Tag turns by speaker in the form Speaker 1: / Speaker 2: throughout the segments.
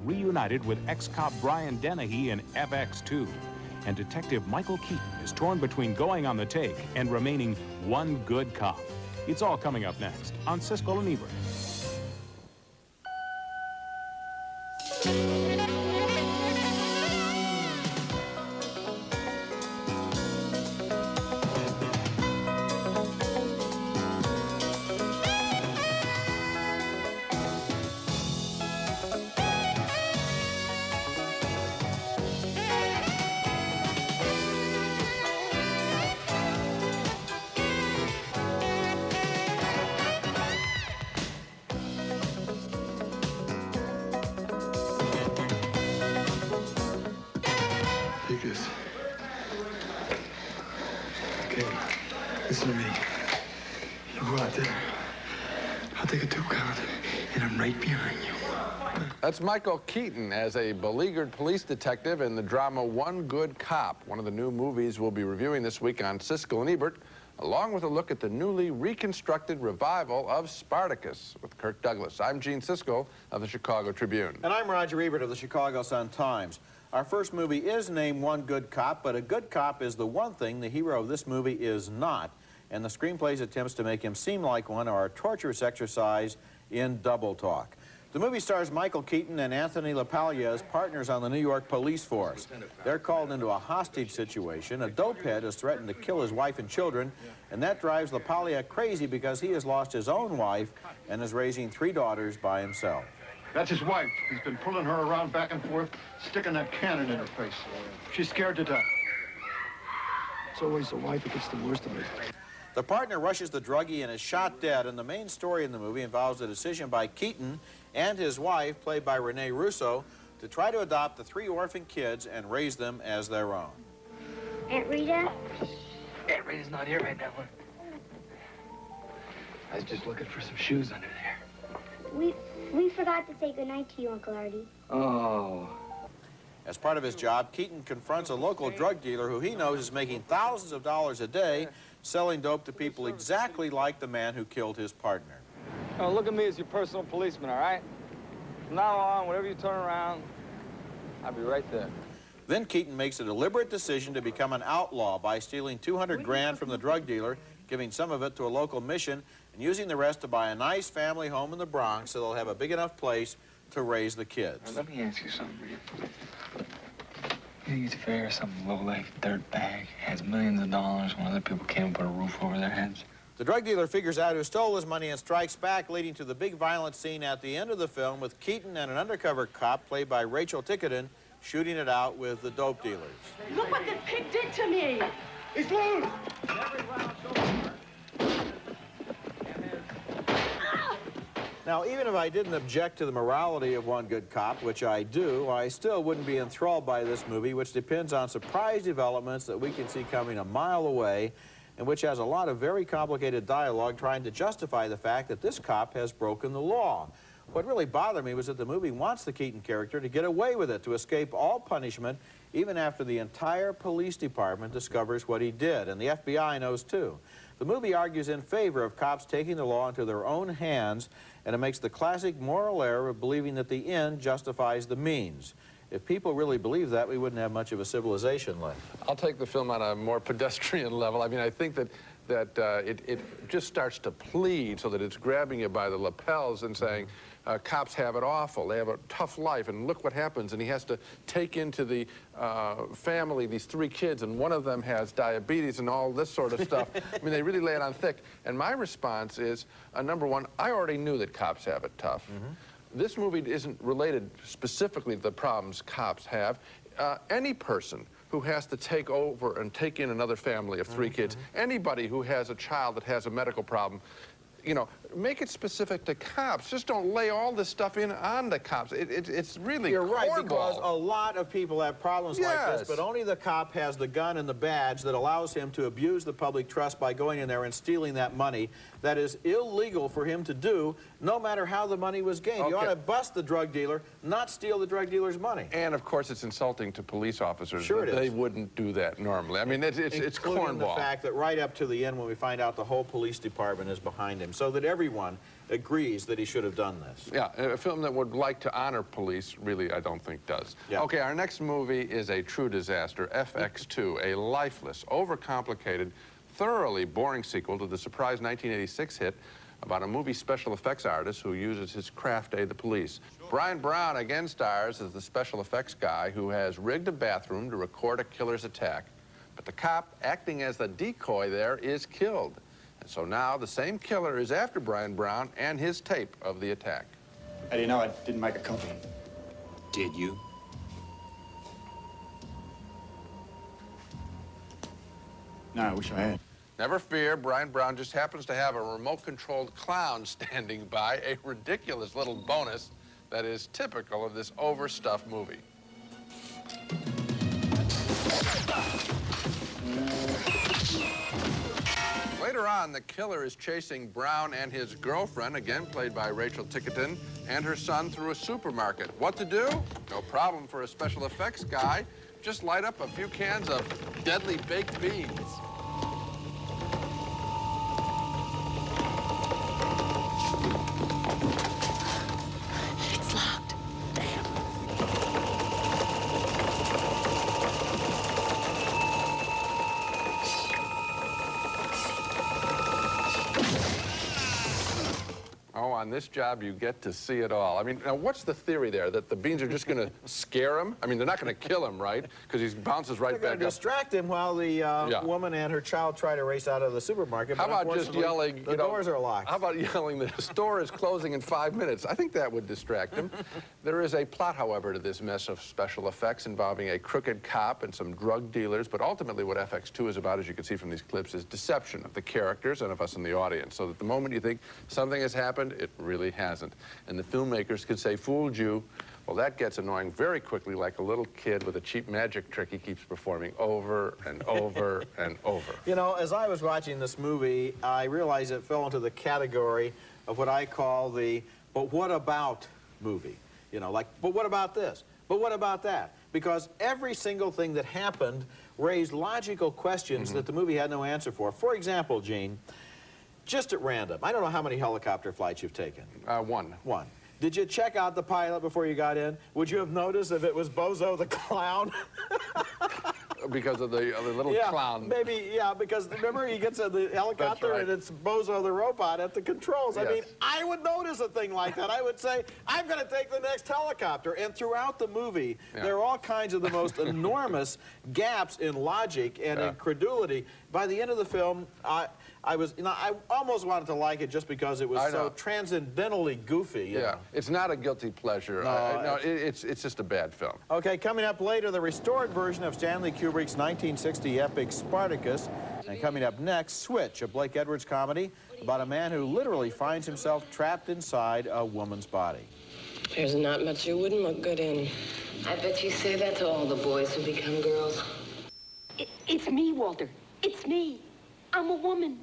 Speaker 1: reunited with ex-cop Brian Dennehy in FX2. And Detective Michael Keaton is torn between going on the take and remaining one good cop. It's all coming up next on Siskel and Ebert.
Speaker 2: Okay, listen to me. You go out there. I'll take a 2 count, and I'm right behind you.
Speaker 3: That's Michael Keaton as a beleaguered police detective in the drama One Good Cop, one of the new movies we'll be reviewing this week on Siskel and Ebert, along with a look at the newly reconstructed revival of Spartacus with Kirk Douglas. I'm Gene Siskel of the Chicago Tribune.
Speaker 4: And I'm Roger Ebert of the Chicago Sun-Times. Our first movie is named One Good Cop, but a good cop is the one thing the hero of this movie is not. And the screenplay's attempts to make him seem like one are a torturous exercise in double talk. The movie stars Michael Keaton and Anthony LaPaglia as partners on the New York police force. They're called into a hostage situation. A dopehead has threatened to kill his wife and children, and that drives LaPaglia crazy because he has lost his own wife and is raising 3 daughters by himself.
Speaker 5: That's his wife. He's been pulling her around back and forth, sticking that cannon in her face. She's scared to death.
Speaker 2: It's always the wife that gets the worst of it.
Speaker 4: The partner rushes the druggie and is shot dead, and the main story in the movie involves a decision by Keaton and his wife, played by Rene Russo, to try to adopt the 3 orphan kids and raise them as their own.
Speaker 6: Aunt Rita?
Speaker 2: Aunt Rita's not here right now. I was just looking for some shoes under there.
Speaker 6: We forgot to say goodnight to you, Uncle Artie.
Speaker 2: Oh.
Speaker 4: As part of his job, Keaton confronts a local drug dealer who he knows is making thousands of dollars a day selling dope to people exactly like the man who killed his partner.
Speaker 7: Oh, look at me as your personal policeman, all right? From now on, whenever you turn around, I'll be right there.
Speaker 4: Then Keaton makes a deliberate decision to become an outlaw by stealing 200 grand from the drug dealer, giving some of it to a local mission, and using the rest to buy a nice family home in the Bronx so they'll have a big enough place to raise the kids.
Speaker 2: Now, let me ask you something, man. You think it's fair some low-life dirtbag has millions of dollars when other people can't put a roof over their heads?
Speaker 4: The drug dealer figures out who stole his money and strikes back, leading to the big violent scene at the end of the film with Keaton and an undercover cop, played by Rachel Ticotin, shooting it out with the dope dealers.
Speaker 8: Look what this pig did to me!
Speaker 5: He's loose!
Speaker 4: Now, even if I didn't object to the morality of One Good Cop, which I do, I still wouldn't be enthralled by this movie, which depends on surprise developments that we can see coming a mile away, and which has a lot of very complicated dialogue trying to justify the fact that this cop has broken the law. What really bothered me was that the movie wants the Keaton character to get away with it, to escape all punishment, even after the entire police department discovers what he did, and the FBI knows too. The movie argues in favor of cops taking the law into their own hands, and it makes the classic moral error of believing that the end justifies the means. If people really believe that, we wouldn't have much of a civilization left.
Speaker 3: I'll take the film on a more pedestrian level. I mean, I think that it just starts to plead so that it's grabbing you by the lapels and saying, cops have it awful, they have a tough life, and look what happens. And he has to take into the family these 3 kids, and one of them has diabetes and all this sort of stuff. I mean, they really lay it on thick. And my response is, number one, I already knew that cops have it tough. This movie isn't related specifically to the problems cops have. Any person who has to take over and take in another family of 3 kids, anybody who has a child that has a medical problem, you know, make it specific to cops. Just don't lay all this stuff in on the cops. It's really
Speaker 4: You're right,
Speaker 3: cornball.
Speaker 4: because a lot of people have problems like this, but only the cop has the gun and the badge that allows him to abuse the public trust by going in there and stealing that money. That is illegal for him to do, no matter how the money was gained. You ought to bust the drug dealer, not steal the drug dealer's money.
Speaker 3: And, of course, it's insulting to police officers.
Speaker 4: Sure it is.
Speaker 3: They wouldn't do that normally. I mean, it's cornball.
Speaker 4: Including the fact that right up to the end, when we find out the whole police department is behind him. so that everyone agrees that he should have done this.
Speaker 3: Yeah, a film that would like to honor police, really, I don't think does.
Speaker 4: Yeah.
Speaker 3: Okay, our next movie is a true disaster, FX2, a lifeless, overcomplicated, thoroughly boring sequel to the surprise 1986 hit about a movie special effects artist who uses his craft to aid the police. Brian Brown again stars as the special effects guy who has rigged a bathroom to record a killer's attack. But the cop acting as the decoy there is killed. And so now the same killer is after Brian Brown and his tape of the attack.
Speaker 9: How do you know I didn't make a copy?
Speaker 10: Did you?
Speaker 9: No, I wish I had.
Speaker 3: Never fear, Brian Brown just happens to have a remote-controlled clown standing by, a ridiculous little bonus that is typical of this overstuffed movie. Later on, the killer is chasing Brown and his girlfriend, again played by Rachel Tickerton, and her son through a supermarket. What to do? No problem for a special effects guy. Just light up a few cans of deadly baked beans.
Speaker 8: It's locked. Damn.
Speaker 3: Oh, on this job, you get to see it all. I mean, now, what's the theory there? That the beans are just going to scare him? I mean, they're not going to kill him, right? Because he bounces right
Speaker 4: They're
Speaker 3: back
Speaker 4: going to
Speaker 3: up.
Speaker 4: distract him while the woman and her child try to race out of the supermarket.
Speaker 3: How
Speaker 4: but
Speaker 3: about just
Speaker 4: unfortunately,
Speaker 3: yelling,
Speaker 4: the doors are locked.
Speaker 3: How about yelling, the store is closing in 5 minutes? I think that would distract him. There is a plot, however, to this mess of special effects involving a crooked cop and some drug dealers, but ultimately what FX2 is about, as you can see from these clips, is deception of the characters and of us in the audience, so that the moment you think something has happened, it really hasn't. And the filmmakers could say, fooled you. Well, that gets annoying very quickly, like a little kid with a cheap magic trick he keeps performing over and over and over.
Speaker 4: You know, as I was watching this movie, I realized it fell into the category of what I call the "but what about" movie. You know, like, but what about this? But what about that? Because every single thing that happened raised logical questions that the movie had no answer for. For example, Gene, just at random, I don't know how many helicopter flights you've taken.
Speaker 3: One.
Speaker 4: One. Did you check out the pilot before you got in? Would you have noticed if it was Bozo the clown?
Speaker 3: Because of the little clown.
Speaker 4: Maybe, yeah, because remember he gets in the helicopter
Speaker 3: right.
Speaker 4: and it's Bozo the robot at the controls.
Speaker 3: Yes.
Speaker 4: I mean, I would notice a thing like that. I would say, I'm going to take the next helicopter. And throughout the movie, there are all kinds of the most enormous gaps in logic and incredulity. By the end of the film, I almost wanted to like it just because it was so transcendentally goofy. You know?
Speaker 3: It's not a guilty pleasure. No, it's just a bad film.
Speaker 4: Okay, coming up later, the restored version of Stanley Kubrick's 1960 epic Spartacus. And coming up next, Switch, a Blake Edwards comedy about a man who literally finds himself trapped inside a woman's body.
Speaker 11: There's not much you wouldn't look good in. I bet you say that to all the boys who become girls.
Speaker 8: It's me, Walter. It's me. I'm a woman.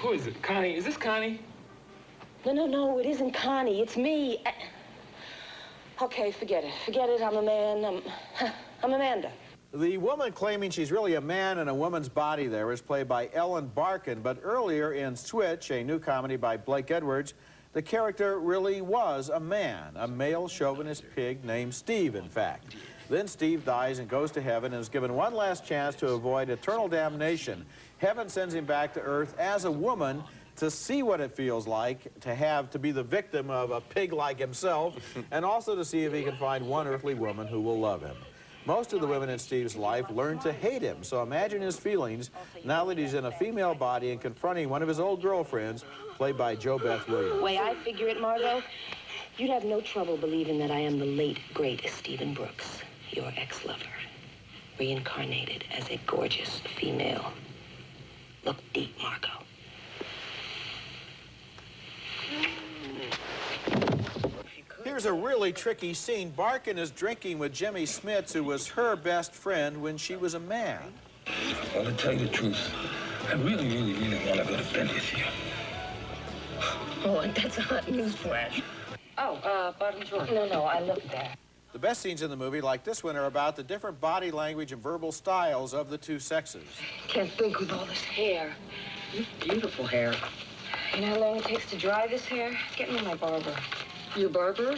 Speaker 12: Who is it? Connie? Is this Connie?
Speaker 11: No, it isn't Connie. It's me. Okay, forget it. Forget it. I'm a man. I'm Amanda.
Speaker 4: The woman claiming she's really a man in a woman's body there is played by Ellen Barkin, but earlier in Switch, a new comedy by Blake Edwards, the character really was a man, a male chauvinist pig named Steve, in fact. Then Steve dies and goes to heaven and is given one last chance to avoid eternal damnation. Heaven sends him back to Earth as a woman to see what it feels like to be the victim of a pig like himself, and also to see if he can find one earthly woman who will love him. Most of the women in Steve's life learn to hate him, so imagine his feelings now that he's in a female body and confronting one of his old girlfriends, played by Jo Beth Williams.
Speaker 11: The way I figure it, Margot, you'd have no trouble believing that I am the late, great Stephen Brooks, your ex-lover, reincarnated as a gorgeous female. Look deep, Margot.
Speaker 4: Here's a really tricky scene. Barkin is drinking with Jimmy Smits, who was her best friend when she was a man.
Speaker 13: Well, to tell you the truth, I really want to go to bed with you.
Speaker 11: Oh, that's a hot news flash. Oh, bottom drawer. No, I looked there.
Speaker 4: The best scenes in the movie, like this one, are about the different body language and verbal styles of the two sexes.
Speaker 11: Can't think with all this hair. Beautiful hair. You know how long it takes to dry this hair? Get me my barber. Your barber?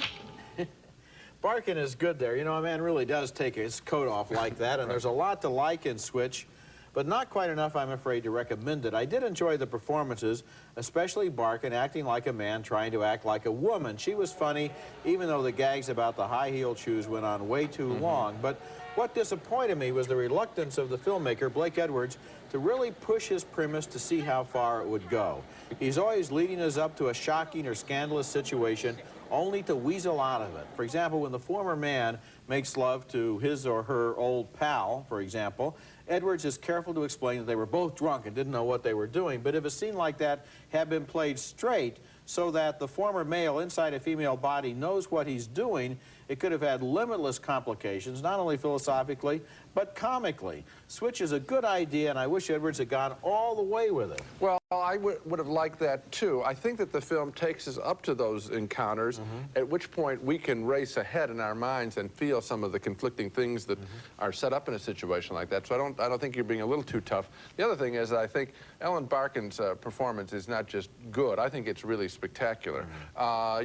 Speaker 4: Barkin is good there. You know, a man really does take his coat off like that, and there's a lot to like in Switch, but not quite enough, I'm afraid, to recommend it. I did enjoy the performances, especially Barkin acting like a man trying to act like a woman. She was funny, even though the gags about the high-heeled shoes went on way too long. But what disappointed me was the reluctance of the filmmaker, Blake Edwards, to really push his premise to see how far it would go. He's always leading us up to a shocking or scandalous situation, only to weasel out of it. For example, when the former man makes love to his or her old pal, for example, Edwards is careful to explain that they were both drunk and didn't know what they were doing. But if a scene like that had been played straight so that the former male inside a female body knows what he's doing, it could have had limitless complications, not only philosophically, but comically. Switch is a good idea, and I wish Edwards had gone all the way with it.
Speaker 3: Well, I would have liked that, too. I think that the film takes us up to those encounters, at which point we can race ahead in our minds and feel some of the conflicting things that are set up in a situation like that. So I don't think you're being a little too tough. The other thing is, I think Ellen Barkin's performance is not just good. I think it's really spectacular.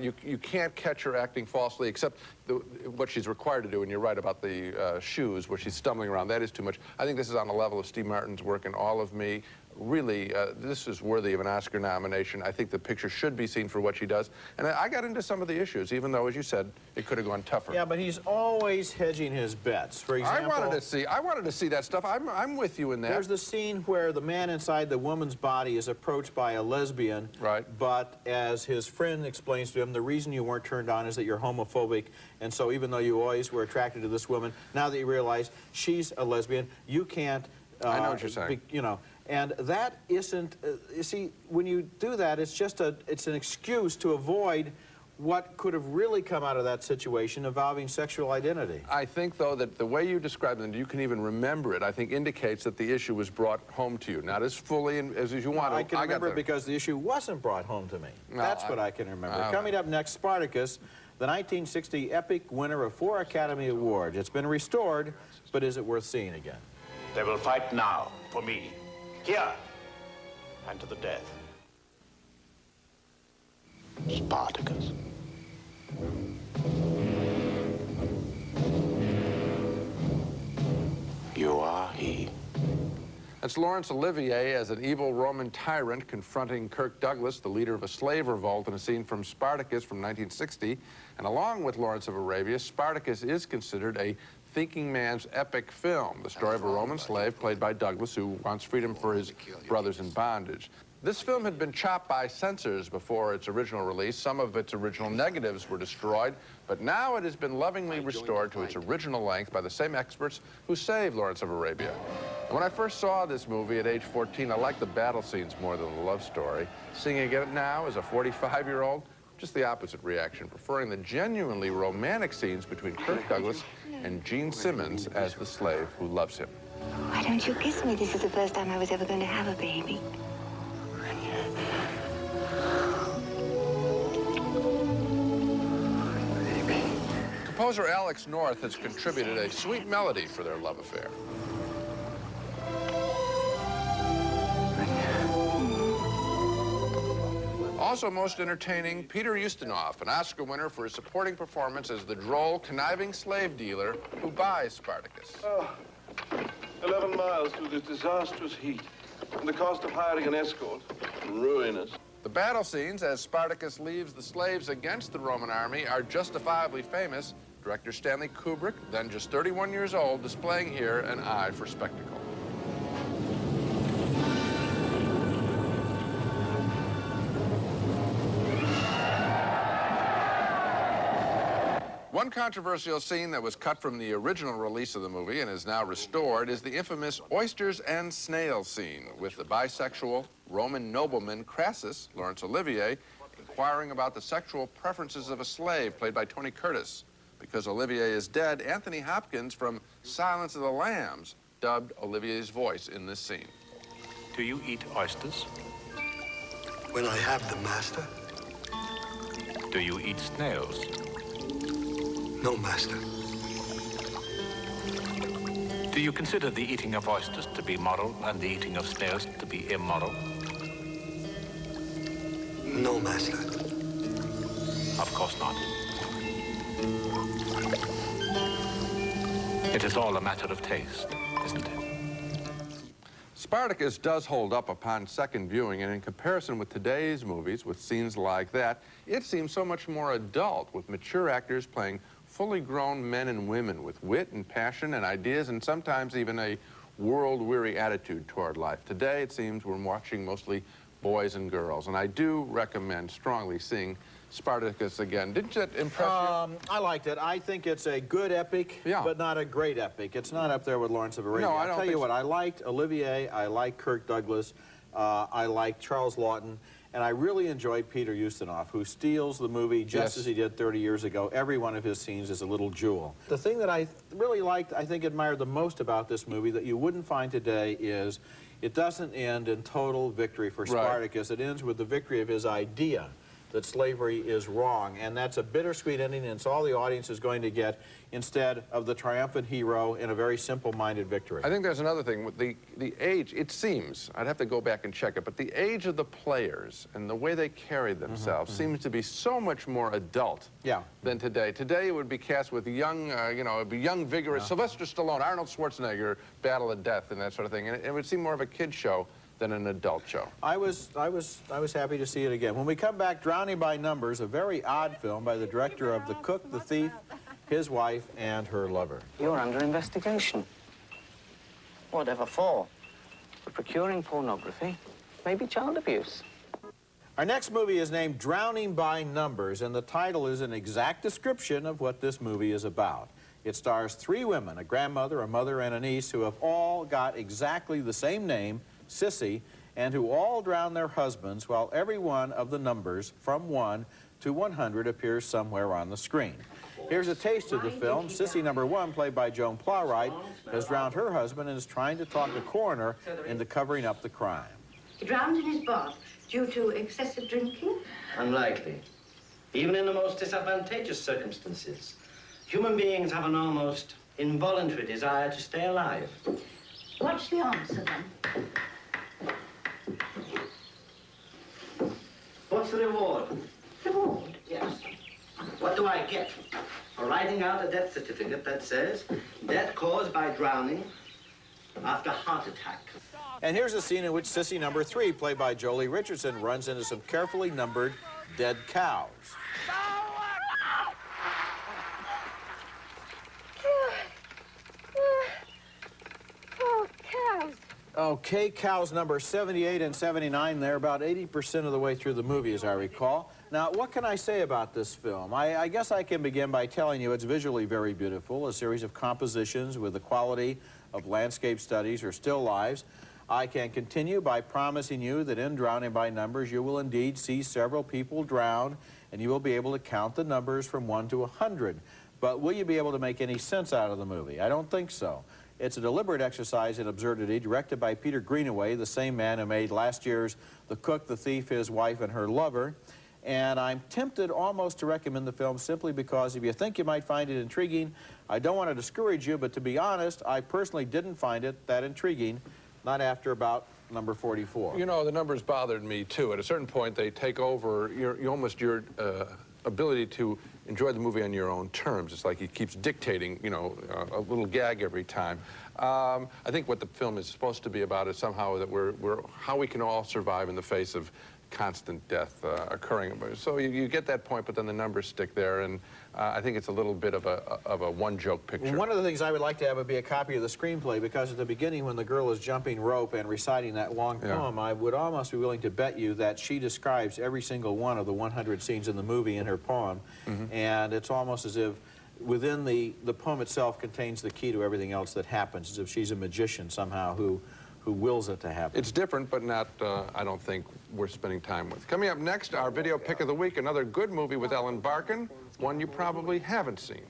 Speaker 3: You can't catch her acting falsely, except what she's required to do, and you're right about the shoes, where she's stumbling around. That is too much. I think this is on the level of Steve Martin's work in All of Me. Really, this is worthy of an Oscar nomination. I think the picture should be seen for what she does. And I got into some of the issues, even though, as you said, it could have gone tougher.
Speaker 4: Yeah, but he's always hedging his bets. For example,
Speaker 3: I wanted to see that stuff. I'm with you in that.
Speaker 4: There's the scene where the man inside the woman's body is approached by a lesbian.
Speaker 3: Right.
Speaker 4: But as his friend explains to him, the reason you weren't turned on is that you're homophobic. And so even though you always were attracted to this woman, now that you realize she's a lesbian, you can't...
Speaker 3: I know what you're saying.
Speaker 4: You know, and that isn't... you see, when you do that, it's just it's an excuse to avoid what could have really come out of that situation involving sexual identity.
Speaker 3: I think, though, that the way you describe it, and you can even remember it, I think indicates that the issue was brought home to you. Not as fully as you want.
Speaker 4: I can remember it because the issue wasn't brought home to me. That's what I can remember. Coming up next, Spartacus, the 1960 epic winner of 4 Academy Awards. It's been restored, but is it worth seeing again?
Speaker 10: They will fight now for me. Here. And to the death. Spartacus. You are he.
Speaker 3: That's Laurence Olivier as an evil Roman tyrant confronting Kirk Douglas, the leader of a slave revolt, in a scene from Spartacus from 1960. And along with Lawrence of Arabia, Spartacus is considered a thinking man's epic film, the story of a Roman slave played by Douglas who wants freedom for his brothers in bondage. This film had been chopped by censors before its original release. Some of its original negatives were destroyed, but now it has been lovingly restored to its original length by the same experts who saved Lawrence of Arabia. And when I first saw this movie at age 14, I liked the battle scenes more than the love story. Seeing it now as a 45-year-old, just the opposite reaction, preferring the genuinely romantic scenes between Kirk Douglas and Gene Simmons as the slave who loves him.
Speaker 14: Why don't you kiss me? This is the first time I was ever going to have a baby.
Speaker 3: Composer Alex North has contributed a sweet melody for their love affair. Also most entertaining, Peter Ustinov, an Oscar winner for his supporting performance as the droll, conniving slave dealer who buys Spartacus.
Speaker 15: 11 miles through this disastrous heat, and the cost of hiring an escort, ruinous.
Speaker 3: The battle scenes as Spartacus leaves the slaves against the Roman army are justifiably famous. Director Stanley Kubrick, then just 31 years old, displaying here an eye for spectacle. One controversial scene that was cut from the original release of the movie and is now restored is the infamous oysters and snails scene with the bisexual Roman nobleman Crassus, Laurence Olivier, inquiring about the sexual preferences of a slave played by Tony Curtis. Because Olivier is dead, Anthony Hopkins from Silence of the Lambs dubbed Olivier's voice in this scene.
Speaker 16: Do you eat oysters?
Speaker 17: When I have them, master.
Speaker 16: Do you eat snails?
Speaker 17: No, master.
Speaker 16: Do you consider the eating of oysters to be moral and the eating of snails to be immoral?
Speaker 17: master.
Speaker 16: Of course not. It is all a matter of taste, isn't it?
Speaker 3: Spartacus does hold up upon second viewing, and in comparison with today's movies, with scenes like that, it seems so much more adult, with mature actors playing fully grown men and women with wit and passion and ideas, and sometimes even a world-weary attitude toward life. Today, it seems we're watching mostly boys and girls, and I do recommend strongly seeing Spartacus again. Didn't that impress you?
Speaker 4: I liked it. I think it's a good epic, but not a great epic. It's not up there with Lawrence of Arabia.
Speaker 3: No, I don't
Speaker 4: I'll tell you what,
Speaker 3: so.
Speaker 4: I liked Olivier, I liked Kirk Douglas, I liked Charles Lawton, and I really enjoyed Peter Ustinov, who steals the movie just as he did 30 years ago. Every one of his scenes is a little jewel. The thing that I really liked, I think admired the most about this movie that you wouldn't find today is it doesn't end in total victory for Spartacus. It ends with the victory of his idea that slavery is wrong, and that's a bittersweet ending, and it's all the audience is going to get instead of the triumphant hero in a very simple-minded victory.
Speaker 3: I think there's another thing. With the age, it seems, I'd have to go back and check it, but the age of the players and the way they carry themselves seems to be so much more adult than today. Today, it would be cast with young, you know, it'd be young, vigorous, Sylvester Stallone, Arnold Schwarzenegger, battle of death, and that sort of thing, and it would seem more of a kid show than an adult show.
Speaker 4: I was happy to see it again. When we come back, Drowning by Numbers, a very odd film by the director of The Cook, the Thief, his wife, and her lover.
Speaker 18: You're under investigation. Whatever for? For procuring pornography, maybe child abuse.
Speaker 4: Our next movie is named Drowning by Numbers, and the title is an exact description of what this movie is about. It stars three women, a grandmother, a mother, and a niece, who have all got exactly the same name, Sissy, and who all drown their husbands while every one of the numbers from 1 to 100 appears somewhere on the screen. Here's a taste of the film. Sissy number 1, played by Joan Plowright, has drowned her husband and is trying to talk the coroner into covering up the crime.
Speaker 19: He drowned in his bath due to excessive drinking?
Speaker 20: Unlikely. Even in the most disadvantageous circumstances, human beings have an almost involuntary desire to stay alive.
Speaker 19: What's the answer, then?
Speaker 20: What's the reward?
Speaker 19: Reward?
Speaker 20: Yes. What do I get for writing out a death certificate that says death caused by drowning after heart attack?
Speaker 4: And here's a scene in which Sissy number 3, played by Jolie Richardson, runs into some carefully numbered dead cows.
Speaker 6: Oh, cows.
Speaker 4: Okay, cows number 78 and 79. They're about 80% of the way through the movie, as I recall. Now, what can I say about this film? I guess I can begin by telling you it's visually very beautiful, a series of compositions with the quality of landscape studies or still lives. I can continue by promising you that in Drowning by Numbers, you will indeed see several people drown, and you will be able to count the numbers from 1 to 100. But will you be able to make any sense out of the movie? I don't think so. It's a deliberate exercise in absurdity, directed by Peter Greenaway, the same man who made last year's The Cook, the Thief, his wife, and her lover. And I'm tempted almost to recommend the film simply because if you think you might find it intriguing, I don't want to discourage you, but to be honest, I personally didn't find it that intriguing, not after about number 44.
Speaker 3: You know, the numbers bothered me, too. At a certain point, they take over your ability to enjoy the movie on your own terms. It's like he keeps dictating, you know, a little gag every time. I think what the film is supposed to be about is somehow that how we can all survive in the face of constant death occurring. So you get that point, but then the numbers stick there, and I think it's a little bit of a one-joke picture.
Speaker 4: Well, one of the things I would like to have would be a copy of the screenplay, because at the beginning when the girl is jumping rope and reciting that long poem, I would almost be willing to bet you that she describes every single one of the 100 scenes in the movie in her poem, and it's almost as if within the poem itself contains the key to everything else that happens, as if she's a magician somehow who wills it to happen.
Speaker 3: It's different, but not, I don't think, worth spending time with. Coming up next, our video pick of the week, another good movie with Ellen Barkin, one you probably haven't seen.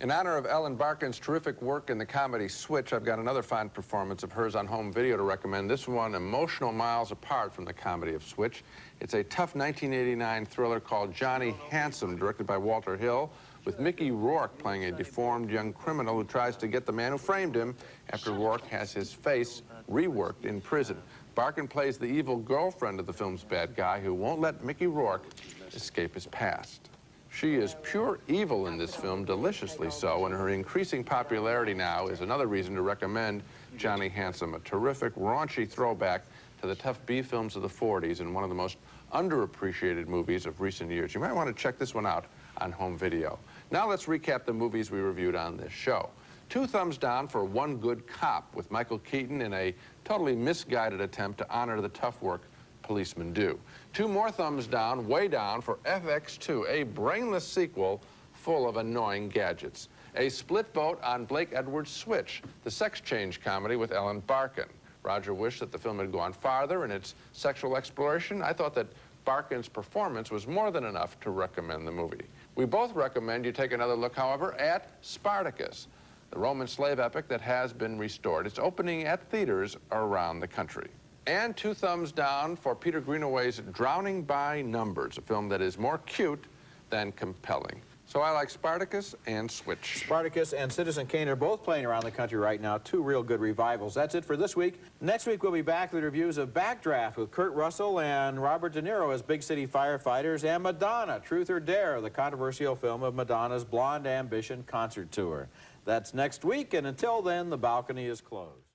Speaker 3: In honor of Ellen Barkin's terrific work in the comedy Switch, I've got another fine performance of hers on home video to recommend. This one, emotional miles apart from the comedy of Switch. It's a tough 1989 thriller called Johnny Handsome, directed by Walter Hill, with Mickey Rourke playing a deformed young criminal who tries to get the man who framed him after Rourke has his face reworked in prison. Barkin plays the evil girlfriend of the film's bad guy who won't let Mickey Rourke escape his past. She is pure evil in this film, deliciously so, and her increasing popularity now is another reason to recommend Johnny Handsome, a terrific, raunchy throwback to the tough B films of the 40s and one of the most underappreciated movies of recent years. You might want to check this one out on home video. Now let's recap the movies we reviewed on this show. 2 thumbs down for One Good Cop with Michael Keaton in a totally misguided attempt to honor the tough work policemen do. 2 more thumbs down, way down, for FX2, a brainless sequel full of annoying gadgets. A split vote on Blake Edwards' Switch, the sex change comedy with Ellen Barkin. Roger wished that the film had gone farther in its sexual exploration. I thought that Barkin's performance was more than enough to recommend the movie. We both recommend you take another look, however, at Spartacus, the Roman slave epic that has been restored. It's opening at theaters around the country. And 2 thumbs down for Peter Greenaway's Drowning by Numbers, a film that is more cute than compelling. So I like Spartacus and Switch.
Speaker 4: Spartacus and Citizen Kane are both playing around the country right now. 2 real good revivals. That's it for this week. Next week, we'll be back with reviews of Backdraft with Kurt Russell and Robert De Niro as big city firefighters, and Madonna, Truth or Dare, the controversial film of Madonna's Blonde Ambition concert tour. That's next week, and until then, the balcony is closed.